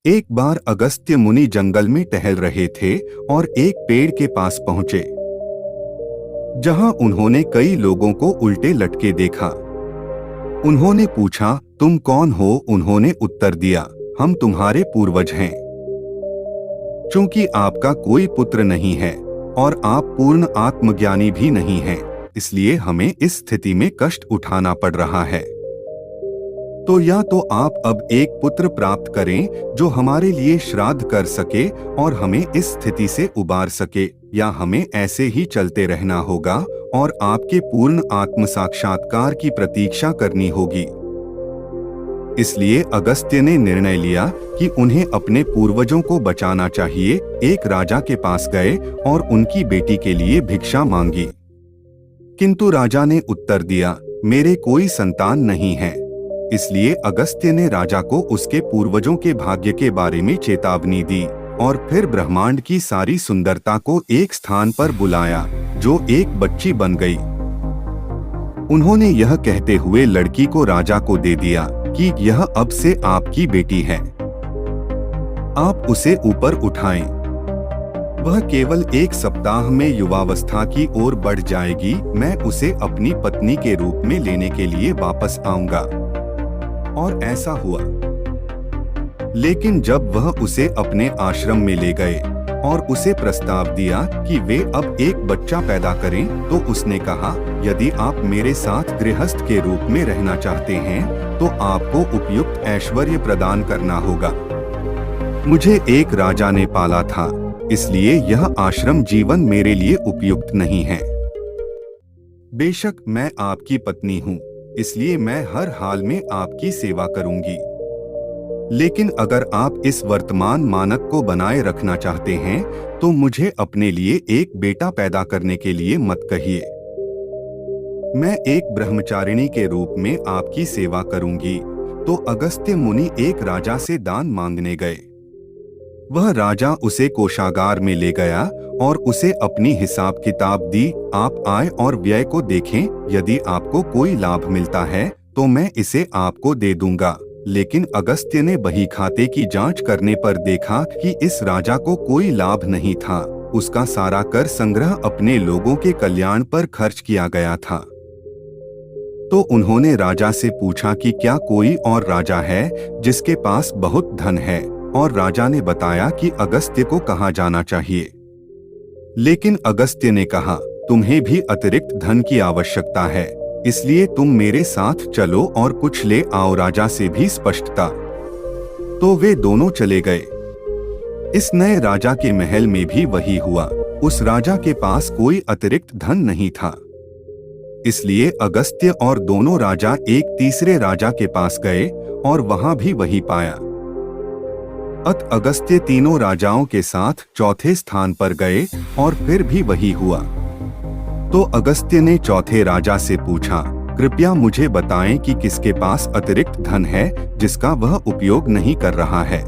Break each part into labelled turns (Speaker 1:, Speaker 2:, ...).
Speaker 1: एक बार अगस्त्य मुनि जंगल में टहल रहे थे और एक पेड़ के पास पहुंचे, जहां उन्होंने कई लोगों को उल्टे लटके देखा। उन्होंने पूछा, तुम कौन हो? उन्होंने उत्तर दिया, हम तुम्हारे पूर्वज हैं। चूंकि आपका कोई पुत्र नहीं है और आप पूर्ण आत्मज्ञानी भी नहीं हैं, इसलिए हमें इस स्थिति में कष्ट उठाना पड़ रहा है। तो या तो आप अब एक पुत्र प्राप्त करें जो हमारे लिए श्राद्ध कर सके और हमें इस स्थिति से उबार सके, या हमें ऐसे ही चलते रहना होगा और आपके पूर्ण आत्म साक्षात्कार की प्रतीक्षा करनी होगी। इसलिए अगस्त्य ने निर्णय लिया कि उन्हें अपने पूर्वजों को बचाना चाहिए। एक राजा के पास गए और उनकी बेटी के लिए भिक्षा मांगी, किंतु राजा ने उत्तर दिया, मेरे कोई संतान नहीं है। इसलिए अगस्त्य ने राजा को उसके पूर्वजों के भाग्य के बारे में चेतावनी दी और फिर ब्रह्मांड की सारी सुंदरता को एक स्थान पर बुलाया, जो एक बच्ची बन गई। उन्होंने यह कहते हुए लड़की को राजा को दे दिया कि यह अब से आपकी बेटी है, आप उसे ऊपर उठाएं। वह केवल एक सप्ताह में युवावस्था की ओर बढ़ जाएगी। मैं उसे अपनी पत्नी के रूप में लेने के लिए वापस आऊंगा। और ऐसा हुआ। लेकिन जब वह उसे अपने आश्रम में ले गए और उसे प्रस्ताव दिया कि वे अब एक बच्चा पैदा करें, तो उसने कहा, यदि आप मेरे साथ गृहस्थ के रूप में रहना चाहते हैं तो आपको उपयुक्त ऐश्वर्य प्रदान करना होगा। मुझे एक राजा ने पाला था, इसलिए यह आश्रम जीवन मेरे लिए उपयुक्त नहीं है। बेशक मैं आपकी पत्नी हूँ, इसलिए मैं हर हाल में आपकी सेवा करूंगी। लेकिन अगर आप इस वर्तमान मानक को बनाए रखना चाहते हैं तो मुझे अपने लिए एक बेटा पैदा करने के लिए मत कहिए। मैं एक ब्रह्मचारिणी के रूप में आपकी सेवा करूंगी। तो अगस्त्य मुनि एक राजा से दान मांगने गए। वह राजा उसे कोषागार में ले गया और उसे अपनी हिसाब किताब दी। आप आय और व्यय को देखें, यदि आपको कोई लाभ मिलता है तो मैं इसे आपको दे दूंगा। लेकिन अगस्त्य ने बही खाते की जांच करने पर देखा कि इस राजा को कोई लाभ नहीं था। उसका सारा कर संग्रह अपने लोगों के कल्याण पर खर्च किया गया था। तो उन्होंने राजा से पूछा कि क्या कोई और राजा है जिसके पास बहुत धन है, और राजा ने बताया कि अगस्त्य को कहाँ जाना चाहिए। लेकिन अगस्त्य ने कहा, तुम्हें भी अतिरिक्त धन की आवश्यकता है, इसलिए तुम मेरे साथ चलो और कुछ ले आओ। राजा से भी स्पष्टता। तो वे दोनों चले गए। इस नए राजा के महल में भी वही हुआ। उस राजा के पास कोई अतिरिक्त धन नहीं था, इसलिए अगस्त्य और दोनों राजा एक तीसरे राजा के पास गए और वहां भी वही पाया। अत अगस्त्य तीनों राजाओं के साथ चौथे स्थान पर गए और फिर भी वही हुआ। तो अगस्त्य ने चौथे राजा से पूछा, कृपया मुझे बताएं कि किसके पास अतिरिक्त धन है जिसका वह उपयोग नहीं कर रहा है।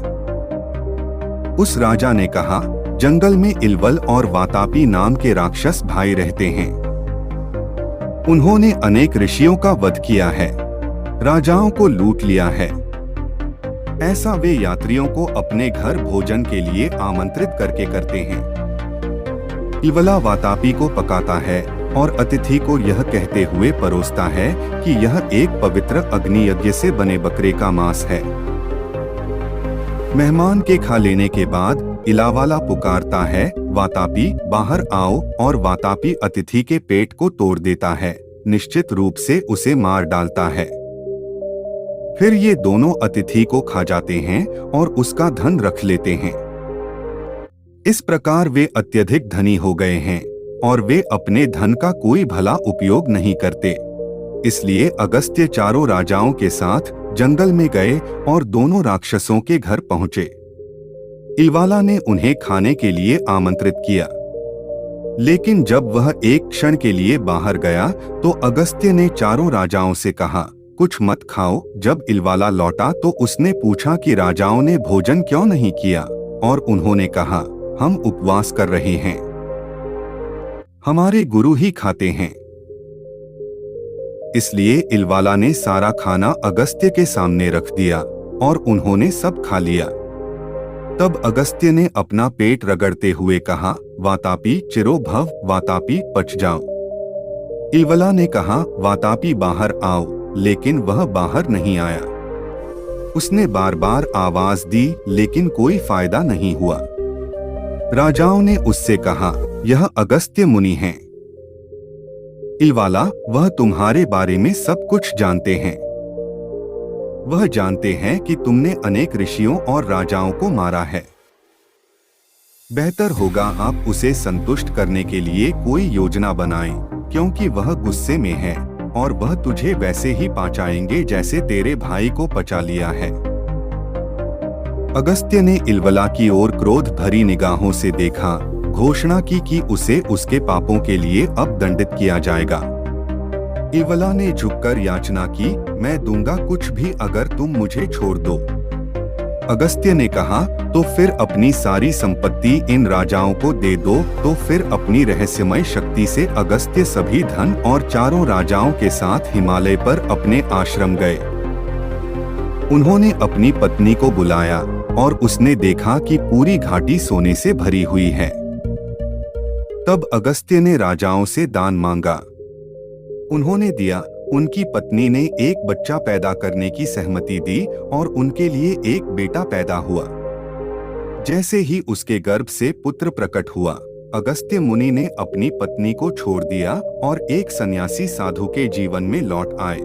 Speaker 1: उस राजा ने कहा, जंगल में इलवल और वातापी नाम के राक्षस भाई रहते हैं। उन्होंने अनेक ऋषियों का वध किया है, राजाओं को लूट लिया है। ऐसा वे यात्रियों को अपने घर भोजन के लिए आमंत्रित करके करते हैं। इलवला वातापी को पकाता है और अतिथि को यह कहते हुए परोसता है कि यह एक पवित्र अग्नि यज्ञ से बने बकरे का मांस है। मेहमान के खा लेने के बाद इलावाला पुकारता है, वातापी बाहर आओ, और वातापी अतिथि के पेट को तोड़ देता है, निश्चित रूप से उसे मार डालता है। फिर ये दोनों अतिथि को खा जाते हैं और उसका धन रख लेते हैं। इस प्रकार वे अत्यधिक धनी हो गए हैं और वे अपने धन का कोई भला उपयोग नहीं करते। इसलिए अगस्त्य चारों राजाओं के साथ जंगल में गए और दोनों राक्षसों के घर पहुंचे। इलवाला ने उन्हें खाने के लिए आमंत्रित किया, लेकिन जब वह एक क्षण के लिए बाहर गया तो अगस्त्य ने चारों राजाओं से कहा, कुछ मत खाओ। जब इलवाला लौटा तो उसने पूछा कि राजाओं ने भोजन क्यों नहीं किया, और उन्होंने कहा, हम उपवास कर रहे हैं, हमारे गुरु ही खाते हैं। इसलिए इलवाला ने सारा खाना अगस्त्य के सामने रख दिया और उन्होंने सब खा लिया। तब अगस्त्य ने अपना पेट रगड़ते हुए कहा, वातापी चिरो भव, वातापी पच जाओ। इलवला ने कहा, वातापी बाहर आओ, लेकिन वह बाहर नहीं आया। उसने बार बार आवाज दी, लेकिन कोई फायदा नहीं हुआ। राजाओं ने उससे कहा, यह अगस्त्य मुनि हैं। इलवाला, वह तुम्हारे बारे में सब कुछ जानते हैं। वह जानते हैं कि तुमने अनेक ऋषियों और राजाओं को मारा है। बेहतर होगा आप उसे संतुष्ट करने के लिए कोई योजना बनाएं, क्योंकि वह गुस्से में है और वह तुझे वैसे ही पचाएंगे जैसे तेरे भाई को पचा लिया है। अगस्त्य ने इलवला की ओर क्रोध भरी निगाहों से देखा, घोषणा की कि उसे उसके पापों के लिए अब दंडित किया जाएगा। इलवला ने झुककर याचना की, मैं दूंगा कुछ भी अगर तुम मुझे छोड़ दो। अगस्त्य ने कहा, तो फिर अपनी सारी संपत्ति इन राजाओं को दे दो। तो फिर अपनी रहस्यमय शक्ति से अगस्त्य सभी धन और चारों राजाओं के साथ हिमालय पर अपने आश्रम गए। उन्होंने अपनी पत्नी को बुलाया और उसने देखा कि पूरी घाटी सोने से भरी हुई है। तब अगस्त्य ने राजाओं से दान मांगा। उन्होंने दिया। उनकी पत्नी ने एक बच्चा पैदा करने की सहमति दी और उनके लिए एक बेटा पैदा हुआ। जैसे ही उसके गर्भ से पुत्र प्रकट हुआ, अगस्त्य मुनि ने अपनी पत्नी को छोड़ दिया और एक सन्यासी साधु के जीवन में लौट आए।